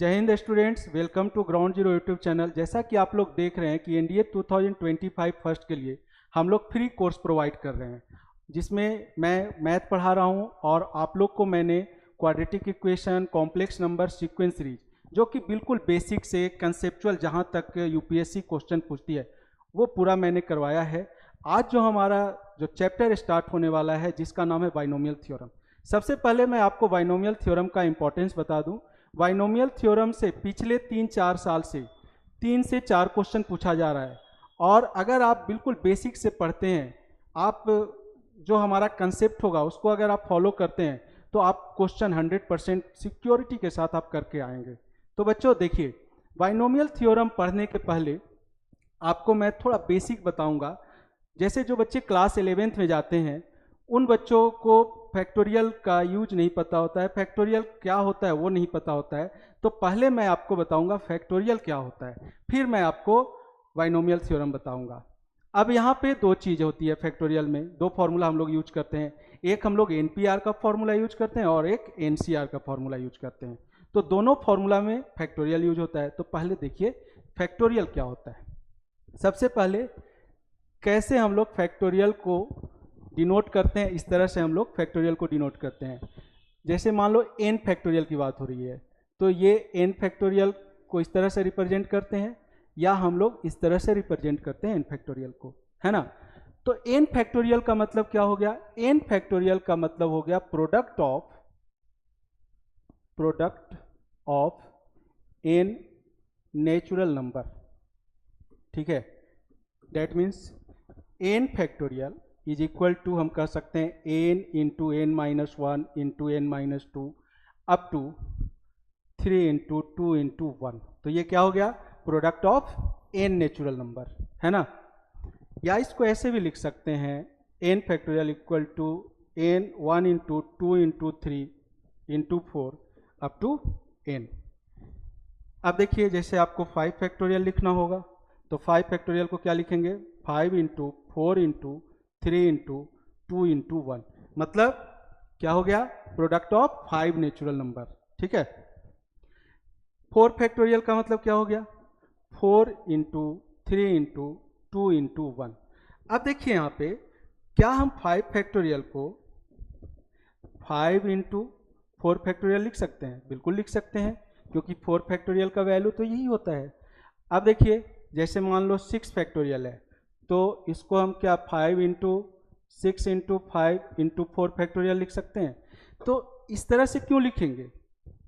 जय Hind students, welcome to ground zero YouTube channel. जैसा कि आप लोग देख रहे हैं कि एनडीए 2025 फर्स्ट के लिए हम लोग फ्री कोर्स प्रोवाइड कर रहे हैं, जिसमें मैं मैथ पढ़ा रहा हूं और आप लोग को मैंने quadratic equation, complex number, sequence series, जो कि बिल्कुल बेसिक से कंसेप्चुअल जहां तक यूपीएससी क्वेश्चन पूछती है वो पूरा मैंने करवाया है। आज जो हमारा चैप्टर स्टार्ट होने वाला है जिसका नाम है बाइनोमियल थ्योरम। सबसे पहले मैं आपको बाइनोमियल थ्योरम का इंपॉर्टेंस बता दूं। बाइनोमियल थ्योरम से पिछले 3-4 साल से 3 से 4 क्वेश्चन पूछा जा रहा है, और अगर आप बिल्कुल बेसिक से पढ़ते हैं, आप जो हमारा कंसेप्ट होगा उसको अगर आप फॉलो करते हैं तो आप क्वेश्चन 100% सिक्योरिटी के साथ आप करके आएंगे। तो बच्चों देखिए, बाइनोमियल थ्योरम पढ़ने के पहले आपको मैं थोड़ा बेसिक बताऊंगा। जैसे जो बच्चे क्लास 11th में जाते हैं उन बच्चों को फैक्टोरियल का यूज नहीं पता होता है, फैक्टोरियल क्या होता है वो नहीं पता होता है। तो पहले मैं आपको बताऊंगा फैक्टोरियल क्या होता है, फिर मैं आपको बाइनोमियल थ्योरम बताऊंगा। अब यहाँ पे दो चीज़ होती है फैक्टोरियल में, दो फॉर्मूला हम लोग यूज करते हैं। एक हम लोग एनपीआर का फॉर्मूला यूज करते हैं और एक एनसीआर का फॉर्मूला यूज करते हैं। तो दोनों फॉर्मूला में फैक्टोरियल यूज होता है। तो पहले देखिए फैक्टोरियल क्या होता है। सबसे पहले कैसे हम लोग फैक्टोरियल को डिनोट करते हैं, इस तरह से हम लोग फैक्टोरियल को डिनोट करते हैं। जैसे मान लो एन फैक्टोरियल की बात हो रही है, तो ये एन फैक्टोरियल को इस तरह से रिप्रेजेंट करते हैं, या हम लोग इस तरह से रिप्रेजेंट करते हैं एन फैक्टोरियल को, है ना। तो एन फैक्टोरियल का मतलब क्या हो गया? एन फैक्टोरियल का मतलब हो गया product of n natural number, ठीक है। That means n factorial is equal to, हम कह सकते हैं n into n minus 1 into n minus 2 up to 3 into 2 into 1। तो ये क्या हो गया? Product of n natural number, है ना। या इसको ऐसे भी लिख सकते हैं, n factorial equal to n 1 into 2 into 3 into 4 up to n. अब देखिए, जैसे आपको 5 फैक्टोरियल लिखना होगा तो 5 फैक्टोरियल को क्या लिखेंगे? 5 इंटू 4 इंटू 3 इंटू 2 इंटू 1, मतलब क्या हो गया? प्रोडक्ट ऑफ 5 नेचुरल नंबर, ठीक है। 4 फैक्टोरियल का मतलब क्या हो गया? 4 इंटू 3 इंटू 2 इंटू 1। अब देखिए यहाँ पे, क्या हम 5 फैक्टोरियल को 5 इंटू 4 फैक्टोरियल लिख सकते हैं? बिल्कुल लिख सकते हैं, क्योंकि 4 फैक्टोरियल का वैल्यू तो यही होता है। अब देखिए, जैसे मान लो 6 फैक्टोरियल है, तो इसको हम क्या 5 इंटू 6 इंटू 5 इंटू 4 फैक्टोरियल लिख सकते हैं। तो इस तरह से क्यों लिखेंगे?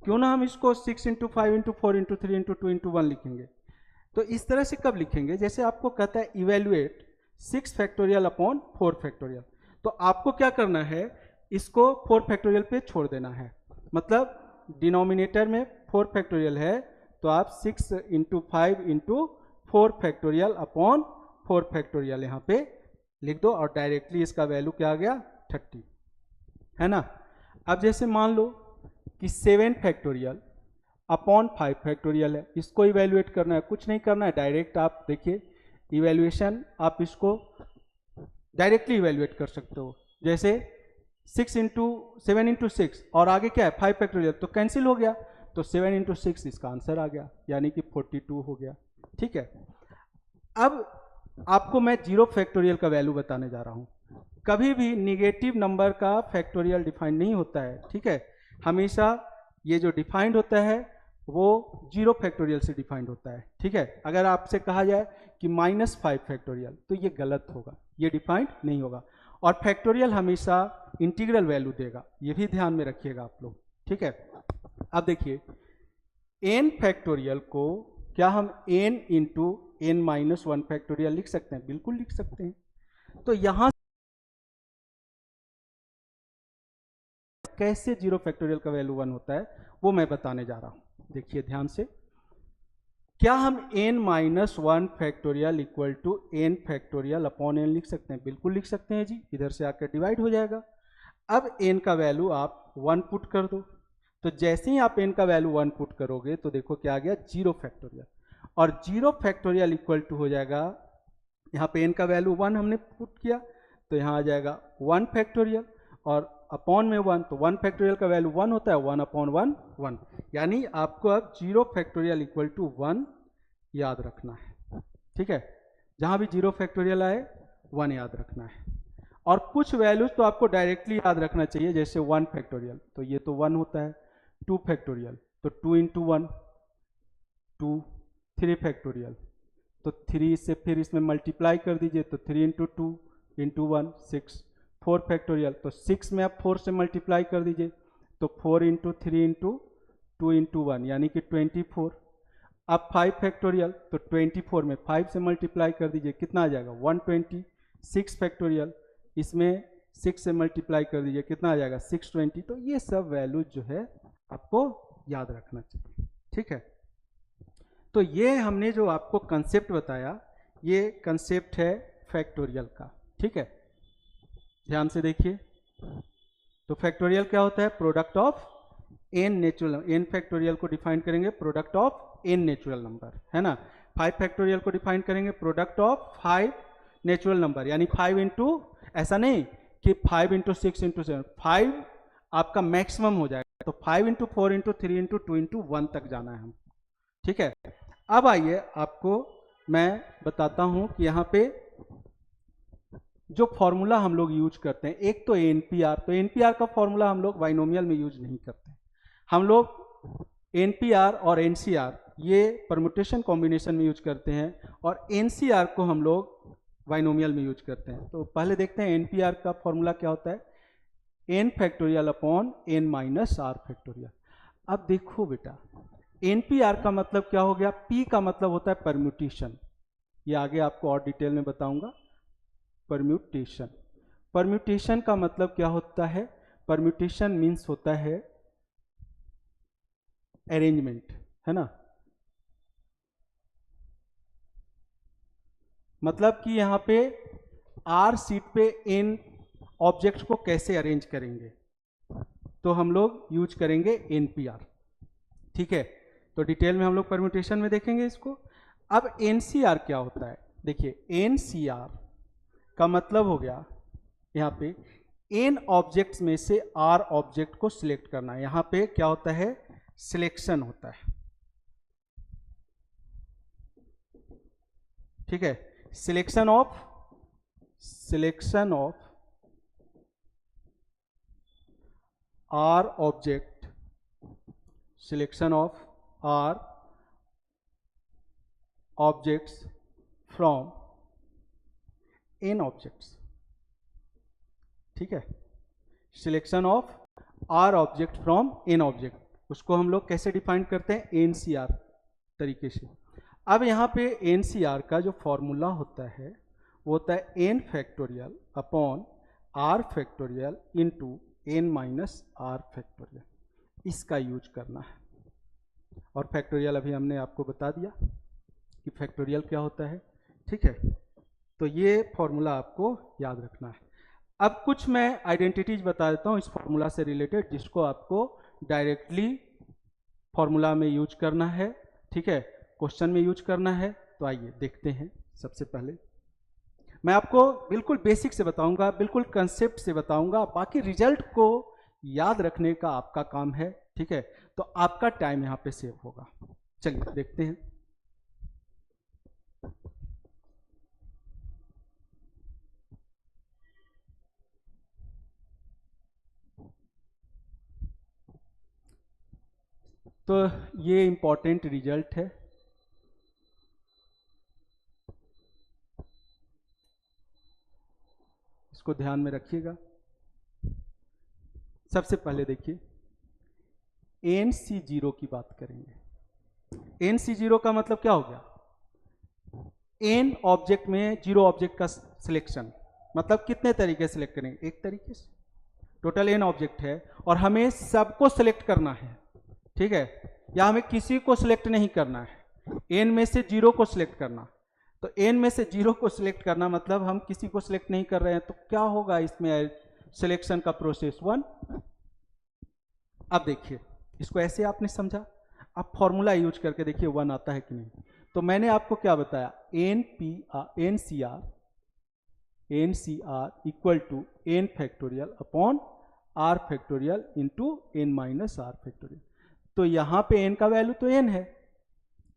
क्यों ना हम इसको 6 into 5 into 4 into 3 into 2 into 1 लिखेंगे। तो इस तरह से कब लिखेंगे? जैसे आपको कहता है इवेल्युएट 6 फैक्टोरियल अपॉन 4 फैक्टोरियल, तो आपको क्या करना है? इसको 4 फैक्टोरियल पे छोड़ देना है। मतलब डिनोमिनेटर में 4 फैक्टोरियल है, तो आप 6 into 5 into 4 factorial upon 4 factorial यहाँ पे लिख दो, और डायरेक्टली इसका वैल्यू क्या आ गया? 30, है ना। अब जैसे मान लो कि 7 फैक्टोरियल अपॉन 5 फैक्टोरियल है, इसको इवेल्युएट करना है। कुछ नहीं करना है, डायरेक्ट आप देखिए इवेल्युएशन, आप इसको डायरेक्टली इवेल्युएट कर सकते हो। जैसे 7 इंटू 6 और आगे क्या है? 5 फैक्टोरियल, तो कैंसिल हो गया, तो 7 इंटू 6 इसका आंसर आ गया, यानी कि 42 हो गया, ठीक है। अब आपको मैं 0 फैक्टोरियल का वैल्यू बताने जा रहा हूं। कभी भी निगेटिव नंबर का फैक्टोरियल डिफाइंड नहीं होता है, ठीक है। हमेशा ये जो डिफाइंड होता है वो 0 फैक्टोरियल से डिफाइंड होता है, ठीक है। अगर आपसे कहा जाए कि -5 फैक्टोरियल, तो ये गलत होगा, ये डिफाइंड नहीं होगा। और फैक्टोरियल हमेशा इंटीग्रल वैल्यू देगा, ये भी ध्यान में रखिएगा आप लोग, ठीक है। अब देखिए, एन फैक्टोरियल को क्या हम n into n minus 1 factorial लिख सकते हैं? बिल्कुल लिख सकते हैं। तो यहां कैसे 0 फैक्टोरियल का वैल्यू 1 होता है वो मैं बताने जा रहा हूं। देखिए ध्यान से, क्या हम n minus 1 factorial equal to n factorial upon n लिख सकते हैं? बिल्कुल लिख सकते हैं जी, इधर से आकर डिवाइड हो जाएगा। अब n का वैल्यू आप 1 पुट कर दो, तो जैसे ही आप n का वैल्यू 1 पुट करोगे तो देखो क्या आ गया? 0 फैक्टोरियल। और 0 फैक्टोरियल इक्वल टू हो जाएगा, यहाँ पे n का वैल्यू 1 हमने पुट किया, तो यहाँ आ जाएगा 1 फैक्टोरियल, और अपॉन में 1, तो 1 फैक्टोरियल का वैल्यू 1 होता है, 1 अपॉन 1 1, यानी आपको अब 0 फैक्टोरियल इक्वल टू 1 याद रखना है। ठीक है, जहां भी 0 फैक्टोरियल आए 1 याद रखना है। और कुछ वैल्यूज तो आपको डायरेक्टली याद रखना चाहिए, जैसे 1 फैक्टोरियल तो ये तो 1 होता है, 2 फैक्टोरियल तो 2 इंटू 1 2, 3 फैक्टोरियल तो 3 से फिर इसमें मल्टीप्लाई कर दीजिए तो 3 इंटू 2 इंटू 1 6, 4 फैक्टोरियल तो 6 में आप 4 से मल्टीप्लाई कर दीजिए तो 4 इंटू 3 इंटू 2 इंटू 1 यानी कि 24। अब 5 फैक्टोरियल तो 24 में 5 से मल्टीप्लाई कर दीजिए, कितना आ जाएगा 120। 6 फैक्टोरियल, इसमें 6 से मल्टीप्लाई कर दीजिए, कितना आ जाएगा 620। तो ये सब वैल्यूज जो है आपको याद रखना चाहिए। ठीक है, तो ये हमने जो आपको कंसेप्ट बताया, ये कंसेप्ट है फैक्टोरियल का। ठीक है, ध्यान से देखिए। तो फैक्टोरियल क्या होता है, product of n natural, n factorial को डिफाइन करेंगे product of n natural number, है ना। 5 फैक्टोरियल को डिफाइन करेंगे प्रोडक्ट ऑफ 5 नेचुरल नंबर, यानी 5 इंटू, ऐसा नहीं कि 5 इंटू 6 इंटू 7, 5 आपका मैक्सिमम हो जाएगा, तो 5 इंटू 4 इंटू 3 इंटू 2 इंटू 1 तक जाना है हम। ठीक है, अब आइए आपको मैं बताता हूं कि यहाँ पे जो फॉर्मूला हम लोग यूज करते हैं, एक तो एनपीआर, तो एनपीआर का फॉर्मूला हम लोग बाइनोमियल में यूज नहीं करते, हम लोग एनपीआर और एनसीआर ये परमुटेशन कॉम्बिनेशन में यूज करते हैं, और एनसीआर को हम लोग बाइनोमियल में यूज करते हैं। तो पहले देखते हैं एनपीआर का फॉर्मूला क्या होता है, n factorial upon n minus r factorial. अब देखो बेटा, एनपीआर का मतलब क्या हो गया, पी का मतलब होता है परम्यूटेशन, ये आगे आपको और डिटेल में बताऊंगा। परम्यूटेशन, परम्यूटेशन का मतलब क्या होता है, परम्यूटेशन मीन्स होता है अरेंजमेंट, है ना। मतलब कि यहां पे आर सीट पे एन ऑब्जेक्ट्स को कैसे अरेंज करेंगे, तो हम लोग यूज करेंगे एनपीआर। ठीक है, तो डिटेल में हम लोग परम्यूटेशन में देखेंगे इसको। अब एनसीआर क्या होता है, देखिए एनसीआर का मतलब हो गया यहाँ पे एन ऑब्जेक्ट्स में से आर ऑब्जेक्ट को सिलेक्ट करना है। यहाँ पे क्या होता है, सिलेक्शन होता है। ठीक है, selection of r object, selection of r objects from n objects. ठीक है, selection of r object from n object, उसको हम लोग कैसे डिफाइन करते हैं, एनसीआर तरीके से। अब यहाँ पे एनसीआर का जो फॉर्मूला होता है वो होता है n factorial upon r factorial into n minus r factorial, इसका यूज करना है। और फैक्टोरियल अभी हमने आपको बता दिया कि फैक्टोरियल क्या होता है। ठीक है, तो ये फॉर्मूला आपको याद रखना है। अब कुछ मैं आइडेंटिटीज बता देता हूँ इस फॉर्मूला से रिलेटेड, जिसको आपको डायरेक्टली फॉर्मूला में यूज करना है। ठीक है, क्वेश्चन में यूज करना है। तो आइए देखते हैं। सबसे पहले मैं आपको बिल्कुल बेसिक से बताऊंगा, बिल्कुल कंसेप्ट से बताऊंगा, बाकी रिजल्ट को याद रखने का आपका काम है। ठीक है, तो आपका टाइम यहाँ पे सेव होगा। चलिए देखते हैं। तो ये इंपॉर्टेंट रिजल्ट है। इसको ध्यान में रखिएगा। सबसे पहले देखिए NC0 की बात करेंगे। NC0 का मतलब क्या हो गया, एन ऑब्जेक्ट में जीरो ऑब्जेक्ट का सिलेक्शन। मतलब कितने तरीके से सिलेक्ट करेंगे, एक तरीके से। टोटल एन ऑब्जेक्ट है और हमें सबको सिलेक्ट करना है। ठीक है, या हमें किसी को सिलेक्ट नहीं करना है, एन में से जीरो को सिलेक्ट करना। तो एन में से जीरो को सिलेक्ट करना मतलब हम किसी को सिलेक्ट नहीं कर रहे हैं, तो क्या होगा इसमें सिलेक्शन का प्रोसेस 1। अब देखिए इसको ऐसे आपने समझा, अब फॉर्मूला यूज करके देखिए 1 आता है कि नहीं। तो मैंने आपको क्या बताया, n C r equal to n factorial upon r factorial into n minus r factorial. तो यहाँ पे एन का वैल्यू तो एन है,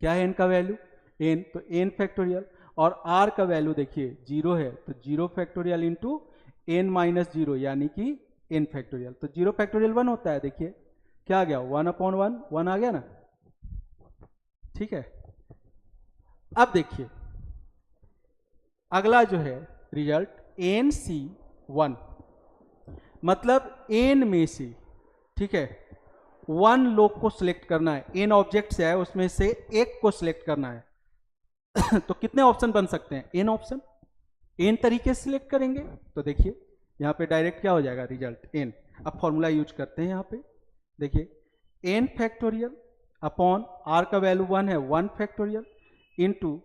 क्या है एन का वैल्यू एन, तो एन फैक्टोरियल, और आर का वैल्यू देखिए 0 है तो 0 फैक्टोरियल इंटू एन माइनस 0 यानी कि एन फैक्टोरियल। तो 0 फैक्टोरियल 1 होता है, देखिए क्या आ गया 1/1, 1 आ गया ना, ठीक है। अब देखिए अगला जो है रिजल्ट एन सी 1, मतलब एन में से, ठीक है, 1 लोग को सिलेक्ट करना है, एन ऑब्जेक्ट्स है उसमें से एक को सिलेक्ट करना है। तो कितने ऑप्शन बन सकते हैं, एन ऑप्शन, एन तरीके से सिलेक्ट करेंगे। तो देखिए यहाँ पे डायरेक्ट क्या हो जाएगा रिजल्ट एन। अब फॉर्मूला यूज करते हैं यहाँ पे, देखिए एन फैक्टोरियल अपॉन आर का वैल्यू 1 है 1 factorial into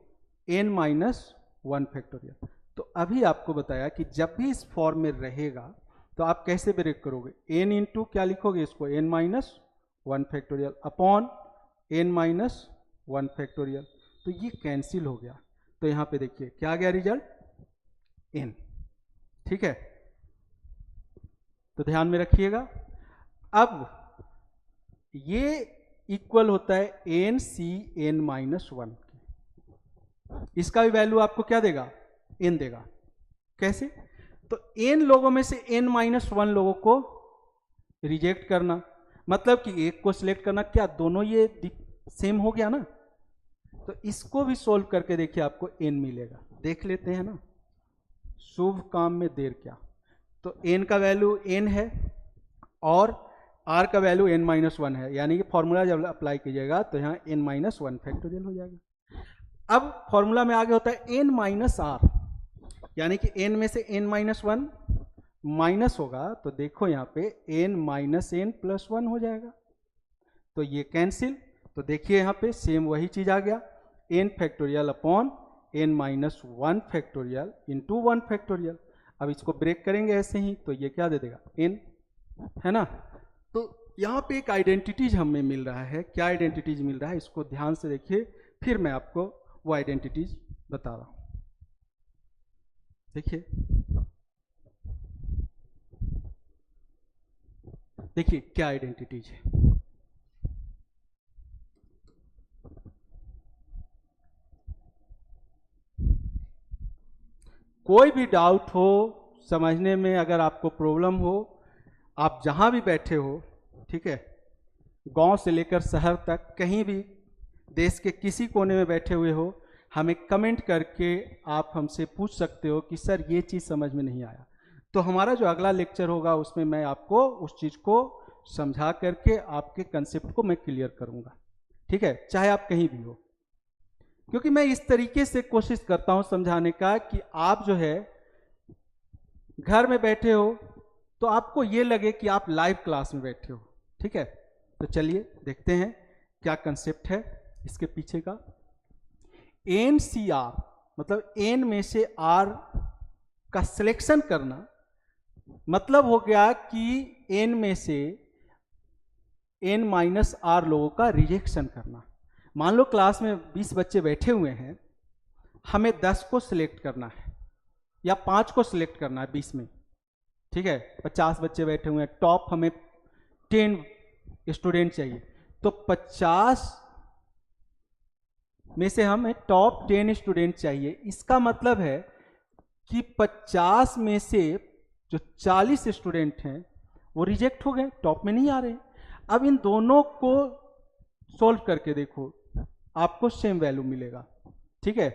n minus 1 factorial. तो अभी आपको बताया कि जब भी इस फॉर्म में रहेगा तो आप कैसे ब्रेक करोगे, एन इंटू क्या लिखोगे इसको, n minus 1 factorial upon n minus 1 factorial. तो ये कैंसिल हो गया, तो यहाँ पे देखिए क्या आ गया रिजल्ट एन, ठीक है। तो ध्यान में रखिएगा, अब ये इक्वल होता है एन सी एन माइनस 1, इसका भी वैल्यू आपको क्या देगा, एन देगा। कैसे, तो एन लोगों में से एन माइनस 1 लोगों को रिजेक्ट करना, मतलब कि एक को सिलेक्ट करना, क्या दोनों ये सेम हो गया ना। तो इसको भी सोल्व करके देखिए आपको एन मिलेगा, देख लेते हैं ना, शुभ काम में देर क्या। तो एन का वैल्यू एन है और आर का वैल्यू एन माइनस 1 है, यानी कि फॉर्मूला जब अप्लाई कीजिएगा तो यहाँ एन माइनस 1 फैक्टोरियल हो जाएगा। अब फॉर्मूला में आगे होता है एन माइनस आर, यानी कि एन में से एन माइनस 1 माइनस होगा, तो देखो यहाँ पे एन माइनस एन प्लस 1 हो जाएगा, तो ये कैंसिल। तो देखिए यहाँ पे सेम वही चीज आ गया, n factorial upon n minus 1 factorial into 1 factorial. अब इसको ब्रेक करेंगे ऐसे ही, तो ये क्या दे देगा एन, है ना। तो यहाँ पे एक आइडेंटिटीज हमें मिल रहा है, क्या आइडेंटिटीज मिल रहा है इसको ध्यान से देखिए, फिर मैं आपको वो आइडेंटिटीज बता रहा हूं। देखिए देखिए क्या आइडेंटिटीज है, कोई भी डाउट हो समझने में, अगर आपको प्रॉब्लम हो, आप जहां भी बैठे हो, ठीक है, गांव से लेकर शहर तक, कहीं भी देश के किसी कोने में बैठे हुए हो, हमें कमेंट करके आप हमसे पूछ सकते हो कि सर ये चीज़ समझ में नहीं आया। तो हमारा जो अगला लेक्चर होगा उसमें मैं आपको उस चीज़ को समझा करके आपके कंसेप्ट को मैं क्लियर करूँगा, ठीक है, चाहे आप कहीं भी हो। क्योंकि मैं इस तरीके से कोशिश करता हूँ समझाने का कि आप जो है घर में बैठे हो तो आपको ये लगे कि आप लाइव क्लास में बैठे हो, ठीक है। तो चलिए देखते हैं क्या कंसेप्ट है इसके पीछे का। एन सी आर मतलब एन में से आर का सिलेक्शन करना, मतलब हो गया कि एन में से एन माइनस आर लोगों का रिजेक्शन करना। मान लो क्लास में 20 बच्चे बैठे हुए हैं, हमें 10 को सिलेक्ट करना है या 5 को सिलेक्ट करना है 20 में, ठीक है। 50 बच्चे बैठे हुए हैं, टॉप हमें 10 स्टूडेंट चाहिए, तो 50 में से हमें टॉप 10 स्टूडेंट चाहिए। इसका मतलब है कि 50 में से जो 40 स्टूडेंट हैं वो रिजेक्ट हो गए, टॉप में नहीं आ रहे। अब इन दोनों को सोल्व करके देखो, आपको सेम वैल्यू मिलेगा, ठीक है।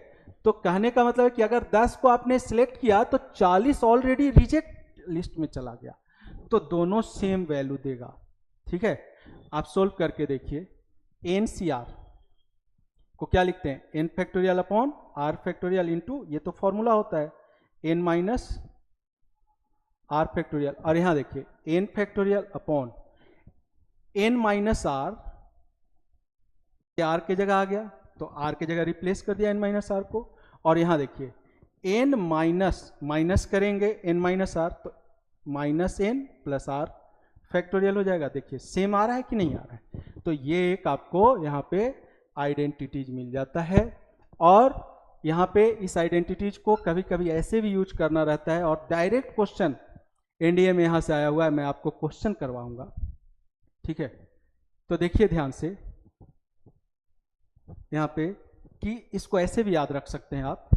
तो कहने का मतलब है कि अगर 10 को आपने सिलेक्ट किया तो 40 ऑलरेडी रिजेक्ट लिस्ट में चला गया, तो दोनों सेम वैल्यू देगा, ठीक है। आप सोल्व करके देखिए, एन सी आर को क्या लिखते हैं, n factorial upon r factorial into, ये तो फॉर्मूला होता है, एन माइनस आर फैक्टोरियल, और यहां देखिए n factorial upon n minus r, r के जगह आ गया तो आर के जगह रिप्लेस कर दिया एन माइनस आर को, और यहां देखिए एन माइनस करेंगे एन माइनस आर, तो minus n plus r factorial हो जाएगा। देखिए सेम आ रहा है कि नहीं आ रहा है। तो ये एक आपको यहाँ पे आइडेंटिटीज मिल जाता है, और यहाँ पे इस आइडेंटिटीज को कभी कभी ऐसे भी यूज करना रहता है, और डायरेक्ट क्वेश्चन एनडीए में यहाँ से आया हुआ है, मैं आपको क्वेश्चन करवाऊंगा, ठीक है। तो देखिए ध्यान से यहाँ पे कि इसको ऐसे भी याद रख सकते हैं आप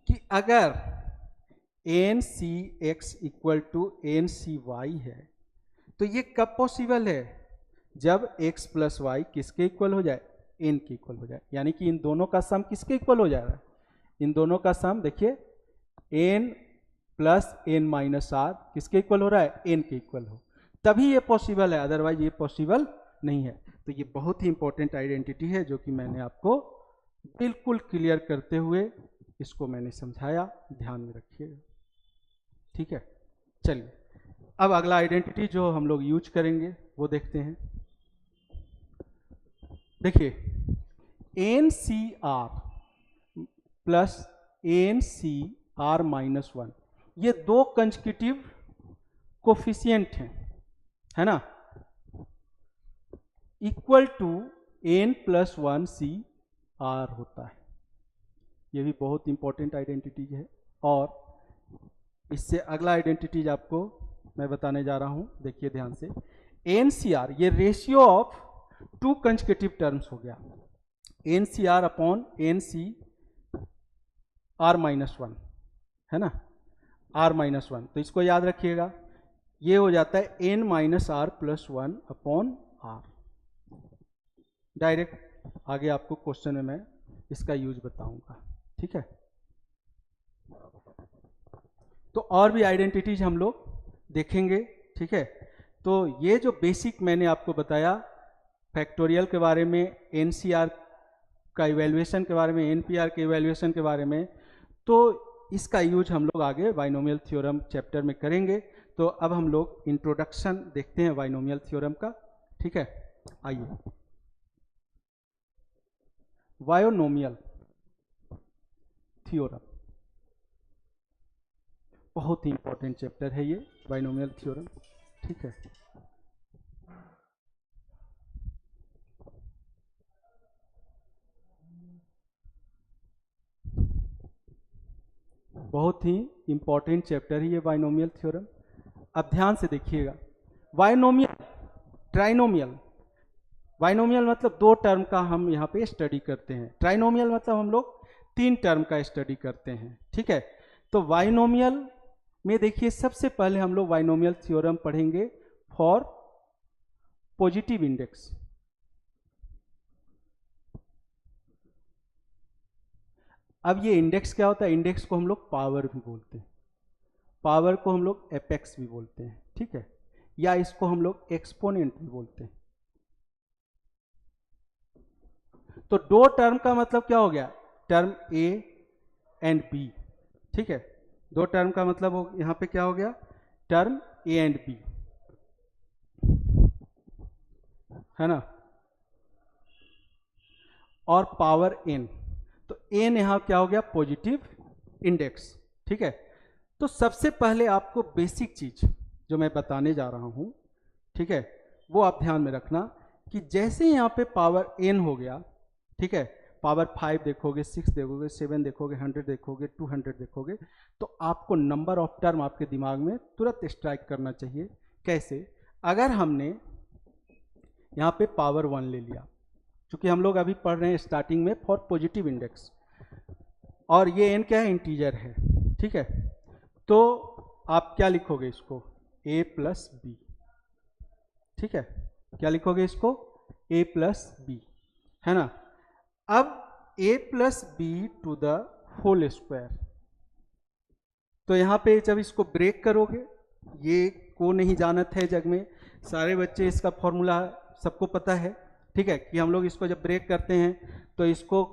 कि अगर n C x equal to n C y है तो ये कब पॉसिबल है, जब x प्लस वाई किसके इक्वल हो जाए, n के इक्वल हो जाए। यानी कि इन दोनों का सम किसके इक्वल हो जा रहा है, इन दोनों का सम देखिए n plus n minus r किसके इक्वल हो रहा है, n के इक्वल हो, तभी ये पॉसिबल है, अदरवाइज ये पॉसिबल नहीं है। तो ये बहुत ही इंपॉर्टेंट आइडेंटिटी है जो कि मैंने आपको बिल्कुल क्लियर करते हुए इसको मैंने समझाया, ध्यान में रखिएगा, ठीक है। चलिए अब अगला आइडेंटिटी जो हम लोग यूज करेंगे वो देखते हैं। देखिए n C r plus n C r minus one, ये दो कंसेक्यूटिव कोफिशिएंट हैं, है ना, equal to n plus one C r होता है। ये भी बहुत इंपॉर्टेंट आइडेंटिटीज है। और इससे अगला आइडेंटिटीज आपको मैं बताने जा रहा हूं, देखिए ध्यान से। एन सी आर ये ratio of two consecutive terms हो गया, n C r upon n C r minus one, है ना, आर माइनस वन। तो इसको याद रखिएगा, ये हो जाता है n minus r plus one upon r. Direct आगे आपको क्वेश्चन में मैं इसका यूज बताऊंगा, ठीक है। तो और भी आइडेंटिटीज हम लोग देखेंगे, ठीक है। तो ये जो बेसिक मैंने आपको बताया फैक्टोरियल के बारे में, एनसीआर का इवैल्यूएशन के बारे में, एनपीआर के इवैल्यूएशन के बारे में, तो इसका यूज हम लोग आगे बाइनोमियल थ्योरम चैप्टर में करेंगे। तो अब हम लोग इंट्रोडक्शन देखते हैं बाइनोमियल थ्योरम का, ठीक है। आइए, बाइनोमियल थ्योरम बहुत ही इंपॉर्टेंट चैप्टर है ये बाइनोमियल थ्योरम, ठीक है। बहुत ही इंपॉर्टेंट चैप्टर है ये बाइनोमियल थ्योरम। अब ध्यान से देखिएगा, बाइनोमियल, ट्राइनोमियल, बाइनोमियल मतलब दो टर्म का हम यहाँ पे स्टडी करते हैं, ट्राइनोमियल मतलब हम लोग तीन टर्म का स्टडी करते हैं, ठीक है। तो बाइनोमियल में देखिए सबसे पहले हम लोग बाइनोमियल थ्योरम पढ़ेंगे फॉर पॉजिटिव इंडेक्स। अब ये इंडेक्स क्या होता है, इंडेक्स को हम लोग पावर भी बोलते हैं, पावर को हम लोग एपेक्स भी बोलते हैं, ठीक है, या इसको हम लोग एक्सपोनेंट भी बोलते हैं। तो दो टर्म का मतलब क्या हो गया, टर्म ए एंड बी, ठीक है। दो टर्म का मतलब यहां पे क्या हो गया, टर्म ए एंड बी, है ना, और पावर एन। तो एन यहां क्या हो गया, पॉजिटिव इंडेक्स, ठीक है। तो सबसे पहले आपको बेसिक चीज जो मैं बताने जा रहा हूं, ठीक है, वो आप ध्यान में रखना कि जैसे यहां पे पावर एन हो गया, ठीक है, पावर 5 देखोगे, 6 देखोगे, 7 देखोगे, 100 देखोगे, 200 देखोगे, तो आपको नंबर ऑफ टर्म आपके दिमाग में तुरंत स्ट्राइक करना चाहिए। कैसे, अगर हमने यहाँ पे पावर 1 ले लिया, क्योंकि हम लोग अभी पढ़ रहे हैं स्टार्टिंग में फॉर पॉजिटिव इंडेक्स, और ये एन क्या है, इंटीजर है, ठीक है। तो आप क्या लिखोगे इसको, a प्लस बी, ठीक है, क्या लिखोगे इसको, a प्लस बी, है ना। अब a plus b to the whole square, तो यहां पे जब इसको ब्रेक करोगे, ये को नहीं जानत है जग में, सारे बच्चे इसका फॉर्मूला सबको पता है, ठीक है, कि हम लोग इसको जब ब्रेक करते हैं तो इसको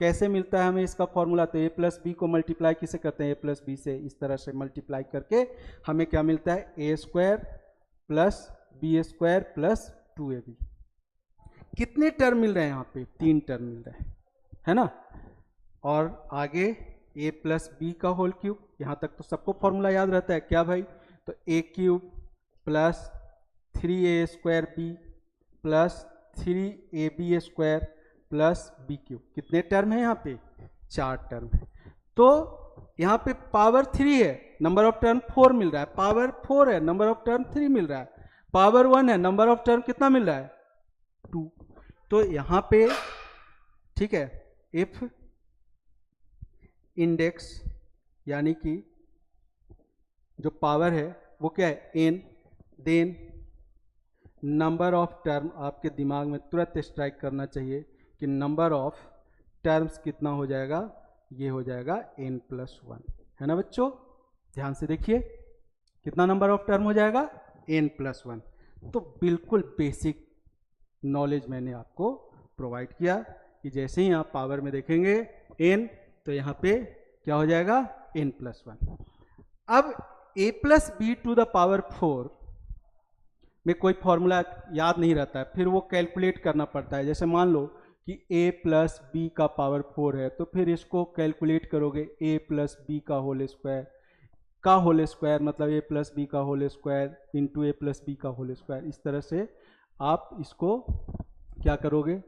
कैसे मिलता है हमें इसका फॉर्मूला, तो a प्लस बी को मल्टीप्लाई किसे करते हैं, a प्लस बी से, इस तरह से मल्टीप्लाई करके हमें क्या मिलता है, a square plus b square plus 2ab। कितने टर्म मिल रहे हैं यहाँ पे, 3 टर्म मिल रहे हैं, है ना। और आगे a प्लस बी का होल क्यूब, यहाँ तक तो सबको फॉर्मूला याद रहता है, क्या भाई, तो a cube plus 3a square b plus 3ab square plus b cube. कितने टर्म है यहाँ पे, 4 टर्म है। तो यहाँ पे पावर 3 है, नंबर ऑफ टर्म 4 मिल रहा है, पावर 4 है, नंबर ऑफ टर्म 3 मिल रहा है, पावर 1 है, नंबर ऑफ टर्म कितना मिल रहा है 2। तो यहाँ पे ठीक है, इफ इंडेक्स यानी कि जो पावर है वो क्या है n, then number of term, आपके दिमाग में तुरंत स्ट्राइक करना चाहिए कि नंबर ऑफ टर्म्स कितना हो जाएगा, ये हो जाएगा n+1, है ना बच्चों। ध्यान से देखिए कितना नंबर ऑफ टर्म हो जाएगा n+1। तो बिल्कुल बेसिक नॉलेज मैंने आपको प्रोवाइड किया कि जैसे ही आप पावर में देखेंगे n, तो यहाँ पे क्या हो जाएगा n+1। अब a+b⁴ में कोई फॉर्मूला याद नहीं रहता है, फिर वो कैलकुलेट करना पड़ता है। जैसे मान लो कि a+b⁴ है, तो फिर इसको कैलकुलेट करोगे a+b² का होल स्क्वायर, मतलब a+b² इंटू a+b²। इस तरह से आप इसको क्या करोगे,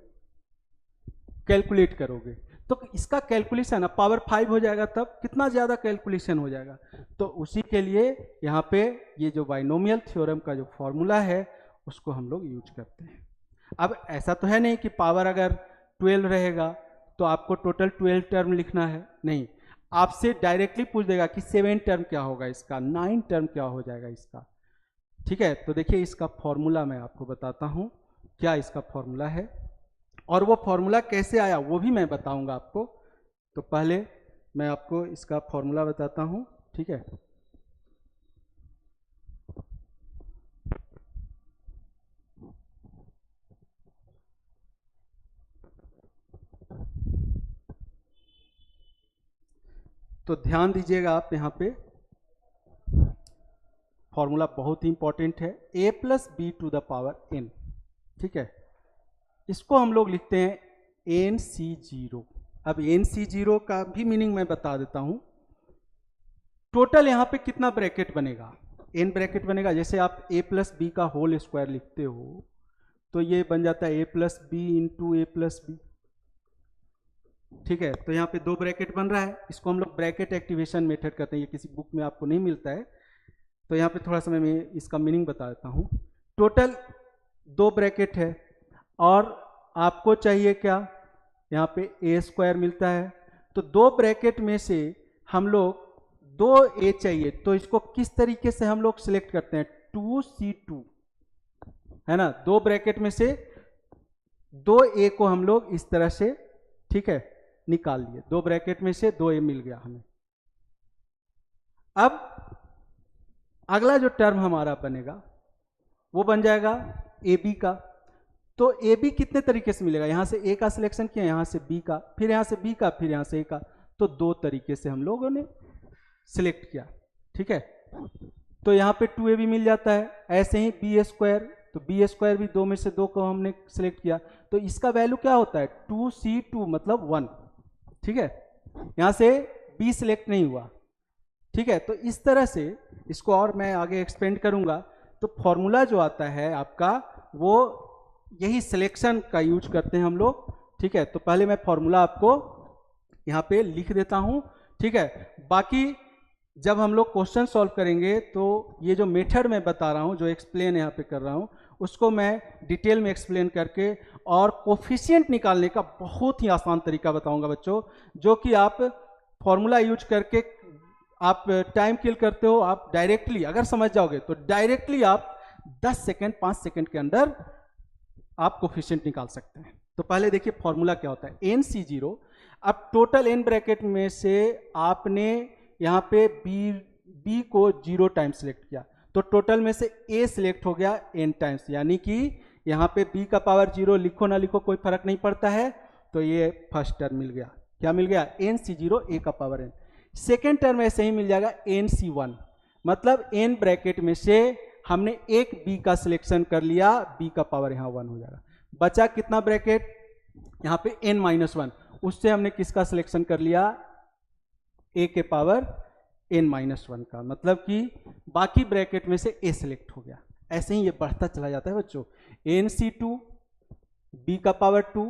कैलकुलेट करोगे। तो इसका कैलकुलेशन अब पावर 5 हो जाएगा, तब कितना ज़्यादा कैलकुलेशन हो जाएगा। तो उसी के लिए यहाँ पे ये जो बाइनोमियल थ्योरम का जो फॉर्मूला है उसको हम लोग यूज करते हैं। अब ऐसा तो है नहीं कि पावर अगर 12 रहेगा तो आपको टोटल 12 टर्म लिखना है, नहीं, आपसे डायरेक्टली पूछ देगा कि 7 टर्म क्या होगा इसका, 9 टर्म क्या हो जाएगा इसका। ठीक है, तो देखिए इसका फॉर्मूला मैं आपको बताता हूँ क्या इसका फॉर्मूला है, और वो फॉर्मूला कैसे आया वो भी मैं बताऊंगा आपको। तो पहले मैं आपको इसका फॉर्मूला बताता हूं, ठीक है। तो ध्यान दीजिएगा आप, यहाँ पे फॉर्मूला बहुत ही इंपॉर्टेंट है, a+b⁴n, ठीक है। इसको हम लोग लिखते हैं nc0। अब nc0 का भी मीनिंग मैं बता देता हूं। टोटल यहां पे कितना ब्रैकेट बनेगा, n ब्रैकेट बनेगा। जैसे आप a+b² लिखते हो तो ये बन जाता है a+b × a+b, ठीक है। तो यहाँ पे 2 ब्रैकेट बन रहा है, इसको हम लोग ब्रैकेट एक्टिवेशन मेथड कहते हैं। ये किसी बुक में आपको नहीं मिलता है, तो यहाँ पे थोड़ा सा मैं इसका मीनिंग बता देता हूँ। टोटल 2 ब्रैकेट है और आपको चाहिए क्या, यहाँ पे a² मिलता है। तो 2 ब्रैकेट में से हम लोग 2a चाहिए, तो इसको किस तरीके से हम लोग सिलेक्ट करते हैं, 2c2, है ना। 2 ब्रैकेट में से 2a को हम लोग इस तरह से, ठीक है, निकाल लिए। 2 ब्रैकेट में से 2a मिल गया हमें। अब अगला जो टर्म हमारा बनेगा वो बन जाएगा ab का। तो ab कितने तरीके से मिलेगा, यहां से a का सिलेक्शन किया, यहां से b का, फिर यहां से b का, फिर यहां से a का। तो 2 तरीके से हम लोगों ने सिलेक्ट किया, ठीक है। तो यहाँ पे 2ab मिल जाता है। ऐसे ही b², तो b² भी 2 में से 2 को हमने सिलेक्ट किया, तो इसका वैल्यू क्या होता है 2c2 मतलब 1, ठीक है। यहाँ से b सिलेक्ट नहीं हुआ, ठीक है। तो इस तरह से इसको और मैं आगे एक्सपेंड करूंगा। तो फॉर्मूला जो आता है आपका वो यही सिलेक्शन का यूज करते हैं हम लोग, ठीक है। तो पहले मैं फॉर्मूला आपको यहाँ पे लिख देता हूँ, ठीक है। बाकी जब हम लोग क्वेश्चन सॉल्व करेंगे तो ये जो मेथड मैं बता रहा हूँ, जो एक्सप्लेन यहाँ पे कर रहा हूँ, उसको मैं डिटेल में एक्सप्लेन करके और कोफिशिएंट निकालने का बहुत ही आसान तरीका बताऊंगा बच्चों, जो कि आप फॉर्मूला यूज करके आप टाइम किल करते हो, आप डायरेक्टली अगर समझ जाओगे तो डायरेक्टली आप 10 सेकेंड 5 सेकेंड के अंदर आप कोफिशिएंट निकाल सकते हैं। तो पहले देखिए फॉर्मूला क्या होता है, nc0। अब टोटल n ब्रैकेट में से आपने यहाँ पे b को 0 टाइम सिलेक्ट किया, तो टोटल में से a सिलेक्ट हो गया n टाइम्स, यानी कि यहाँ पे b का पावर 0 लिखो ना लिखो कोई फर्क नहीं पड़ता है। तो ये फर्स्ट टर्म मिल गया, क्या मिल गया nc0 a का पावर n। सेकेंड टर्म ऐसे ही मिल जाएगा nc1, मतलब n ब्रैकेट में से हमने एक b का सिलेक्शन कर लिया, b का पावर यहाँ 1 हो जाएगा। बचा कितना ब्रैकेट, यहाँ पे n-1, उससे हमने किसका सिलेक्शन कर लिया, a के पावर n-1 का, मतलब कि बाकी ब्रैकेट में से a सिलेक्ट हो गया। ऐसे ही ये बढ़ता चला जाता है बच्चों, nc2 b का पावर 2,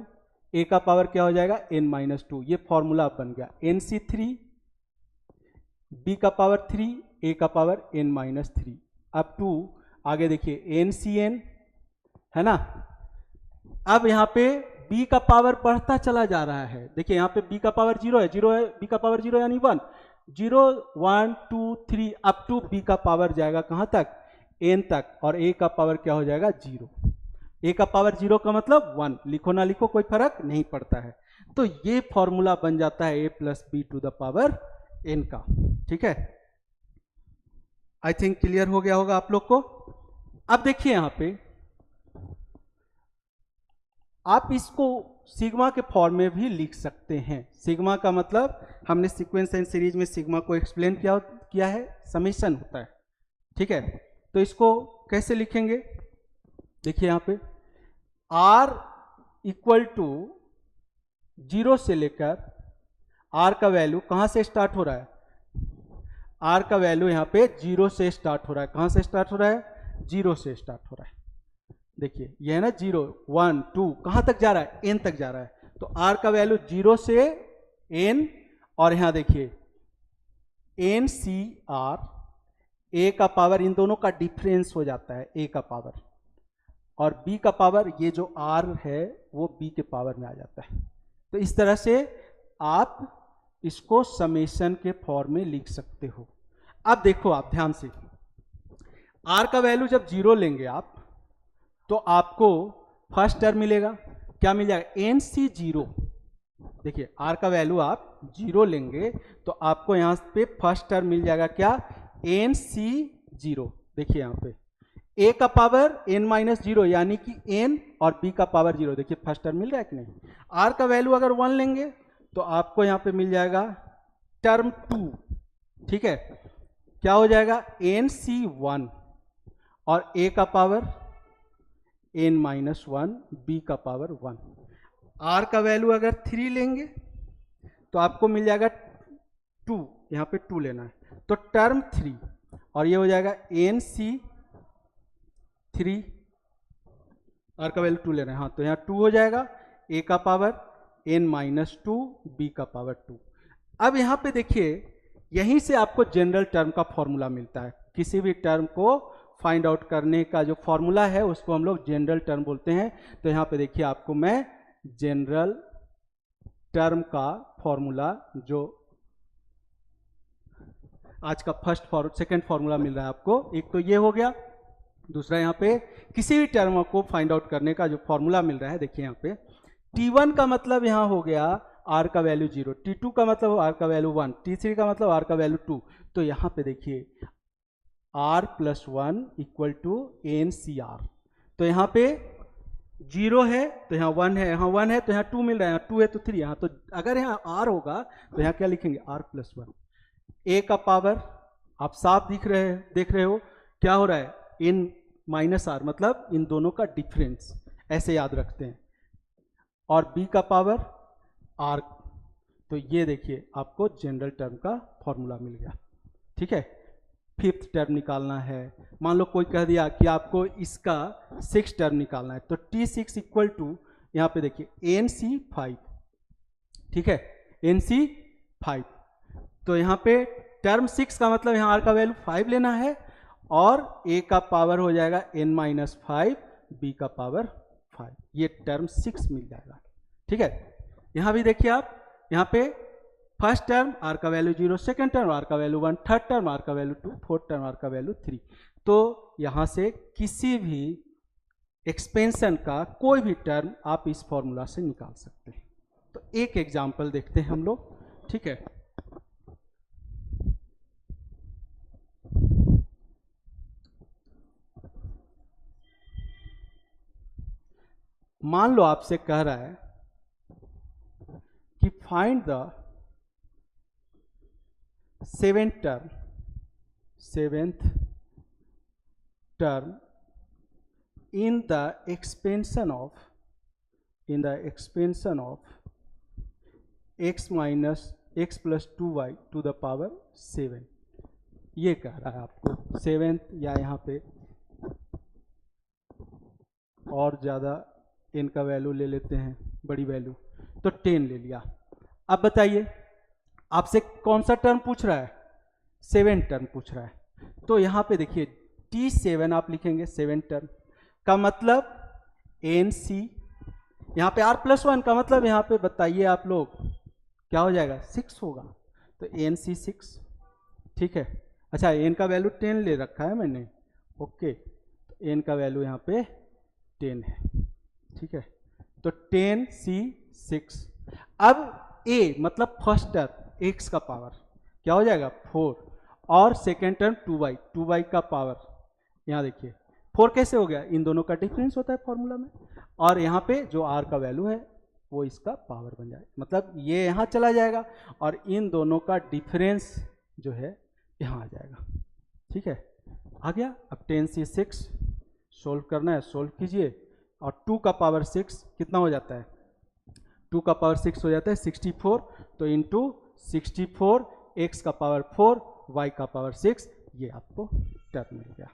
a का पावर क्या हो जाएगा n-2, ये फॉर्मूला बन गया। nc3 बी का पावर 3, ए का पावर n-3 अप टू आगे देखिए NCn, है ना। अब यहाँ पे b का पावर बढ़ता चला जा रहा है, देखिए यहाँ पे b का पावर 0 है, 0 है, b का पावर 0 यानी 1, 0 1 2 3 अप टू b का पावर जाएगा कहाँ तक, n तक, और a का पावर क्या हो जाएगा 0। a का पावर 0 का मतलब 1, लिखो ना लिखो कोई फर्क नहीं पड़ता है। तो ये फॉर्मूला बन जाता है a plus b to the power n का, ठीक है। आई थिंक क्लियर हो गया होगा आप लोग को। अब देखिए यहां पे आप इसको सिग्मा के फॉर्म में भी लिख सकते हैं। सिग्मा का मतलब हमने सीक्वेंस एंड सीरीज में सिग्मा को एक्सप्लेन किया है, समेशन होता है, ठीक है। तो इसको कैसे लिखेंगे, देखिए यहां पे r इक्वल टू 0 से लेकर r का वैल्यू कहां से स्टार्ट हो रहा है, r का वैल्यू यहां पे 0 से स्टार्ट हो रहा है। कहां से स्टार्ट हो रहा है, 0 से स्टार्ट हो रहा है। देखिए ये है ना 0 1 2 कहां तक जा रहा है, n तक जा रहा है। तो r का वैल्यू 0 से n, और यहां देखिए NCr, a का पावर इन दोनों का डिफरेंस हो जाता है, a का पावर, और b का पावर ये जो r है वो b के पावर में आ जाता है। तो इस तरह से आप इसको समेशन के फॉर्म में लिख सकते हो। अब देखो आप ध्यान से, r का वैल्यू जब 0 लेंगे आप तो आपको फर्स्ट टर्म मिलेगा, क्या मिल जाएगा NC0। देखिए r का वैल्यू आप 0 लेंगे तो आपको यहां पे फर्स्ट टर्म मिल जाएगा क्या, NC0। देखिए यहां पे a का पावर n-0 यानी कि n, और b का पावर 0, देखिए फर्स्ट टर्म मिल रहा है कि नहीं। r का वैल्यू अगर 1 लेंगे तो आपको यहां पे मिल जाएगा टर्म 2, ठीक है। क्या हो जाएगा NC1, और a का पावर n-1, b का पावर 1। r का वैल्यू अगर 3 लेंगे तो आपको मिल जाएगा 2, यहां पे 2 लेना है तो टर्म 3, और ये हो जाएगा NC3, r का वैल्यू 2 लेना है, हाँ तो यहाँ 2 हो जाएगा, a का पावर n-2, b का पावर 2। अब यहाँ पे देखिए यहीं से आपको जनरल टर्म का फॉर्मूला मिलता है। किसी भी टर्म को फाइंड आउट करने का जो फॉर्मूला है उसको हम लोग जनरल टर्म बोलते हैं। तो यहाँ पे देखिए आपको मैं जनरल टर्म का फॉर्मूला जो आज का सेकंड फॉर्मूला मिल रहा है आपको, एक तो ये हो गया, दूसरा यहाँ पे किसी भी टर्म को फाइंड आउट करने का जो फॉर्मूला मिल रहा है, देखिए यहाँ पे T1 का मतलब यहाँ हो गया r का वैल्यू 0, T2 का मतलब r का वैल्यू 1, T3 का मतलब r का वैल्यू 2। तो यहाँ पे देखिए r plus 1 equal to NCr। तो यहाँ पे 0 है तो यहाँ 1 है, यहाँ 1 है तो यहाँ 2 मिल रहा है, यहाँ 2 है तो 3, यहाँ तो अगर यहाँ r होगा तो यहाँ क्या लिखेंगे r प्लस 1। a का पावर आप साफ देख रहे हो क्या हो रहा है, n-r मतलब इन दोनों का डिफरेंस, ऐसे याद रखते हैं, और b का पावर r। तो ये देखिए आपको जनरल टर्म का फॉर्मूला मिल गया, ठीक है। फिफ्थ टर्म निकालना है, मान लो कोई कह दिया कि आपको इसका 6 टर्म निकालना है, तो T6 इक्वल टू यहाँ पे देखिए NC5, ठीक है, NC5। तो यहाँ पे टर्म 6 का मतलब यहाँ r का वैल्यू 5 लेना है, और a का पावर हो जाएगा n-5, b का पावर 5, ये टर्म 6 मिल जाएगा, ठीक है। यहाँ भी देखिए आप, यहाँ पे फर्स्ट टर्म r का वैल्यू 0, सेकंड टर्म r का वैल्यू 1, थर्ड टर्म r का वैल्यू 2, फोर्थ टर्म r का वैल्यू 3। तो यहाँ से किसी भी एक्सपेंशन का कोई भी टर्म आप इस फॉर्मूला से निकाल सकते हैं। तो एक एग्जांपल देखते हैं हम लोग, ठीक है। मान लो आपसे कह रहा है कि find the seventh term in the expansion of x minus x plus 2y to the power 7। ये कह रहा है आपको सेवेंथ, या यहाँ पे और ज़्यादा n का वैल्यू ले लेते हैं, बड़ी वैल्यू, तो 10 ले लिया। अब बताइए आपसे कौन सा टर्म पूछ रहा है, 7 टर्म पूछ रहा है। तो यहाँ पे देखिए T7 आप लिखेंगे 7 टर्म का मतलब NC, यहाँ पे R+1 का मतलब यहाँ पे बताइए आप लोग क्या हो जाएगा, 6 होगा, तो NC 6, ठीक है। अच्छा n का वैल्यू 10 ले रखा है मैंने, ओके, तो n का वैल्यू यहाँ पे 10 है, ठीक है। तो 10C6। अब a मतलब फर्स्ट टर्म x का पावर क्या हो जाएगा 4, और सेकेंड टर्म 2y का पावर, यहाँ देखिए 4 कैसे हो गया, इन दोनों का डिफरेंस होता है फॉर्मूला में, और यहाँ पे जो r का वैल्यू है वो इसका पावर बन जाएगा, मतलब ये यहाँ चला जाएगा और इन दोनों का डिफरेंस जो है यहाँ आ जाएगा, ठीक है। आ गया। अब 10C6 सोल्व करना है, सोल्व कीजिए, और 2 का पावर 6 कितना हो जाता है, 2 का पावर 6 हो जाता है 64, तो इंटू 64, x का पावर 4, y का पावर 6, ये आपको टर्म मिल गया।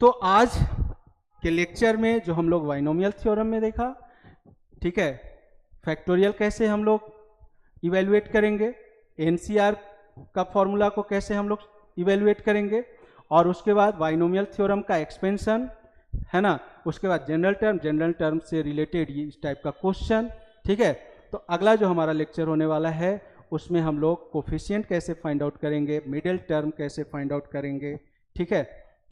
तो आज के लेक्चर में जो हम लोग बाइनोमियल थ्योरम में देखा, ठीक है, फैक्टोरियल कैसे हम लोग इवेल्युएट करेंगे, एनसीआर का फॉर्मूला को कैसे हम लोग इवेल्युएट करेंगे, और उसके बाद बाइनोमियल थ्योरम का एक्सपेंशन है ना, उसके बाद जनरल टर्म से रिलेटेड इस टाइप का क्वेश्चन, ठीक है। तो अगला जो हमारा लेक्चर होने वाला है उसमें हम लोग कोफिशिएंट कैसे फाइंड आउट करेंगे, मिडिल टर्म कैसे फाइंड आउट करेंगे, ठीक है।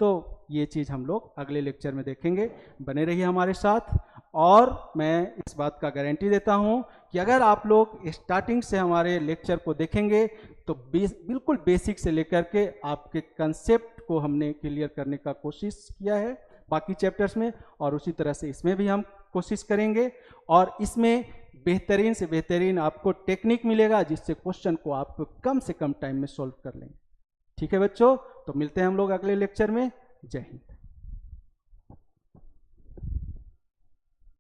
तो ये चीज़ हम लोग अगले लेक्चर में देखेंगे, बने रहिए हमारे साथ। और मैं इस बात का गारंटी देता हूँ कि अगर आप लोग स्टार्टिंग से हमारे लेक्चर को देखेंगे तो बिल्कुल बेसिक से लेकर के आपके कंसेप्ट को हमने क्लियर करने का कोशिश किया है बाकी चैप्टर्स में, और उसी तरह से इसमें भी हम कोशिश करेंगे, और इसमें बेहतरीन से बेहतरीन आपको टेक्निक मिलेगा जिससे क्वेश्चन को आप कम से कम टाइम में सॉल्व कर लेंगे, ठीक है बच्चों। तो मिलते हैं हम लोग अगले लेक्चर में। जय हिंद।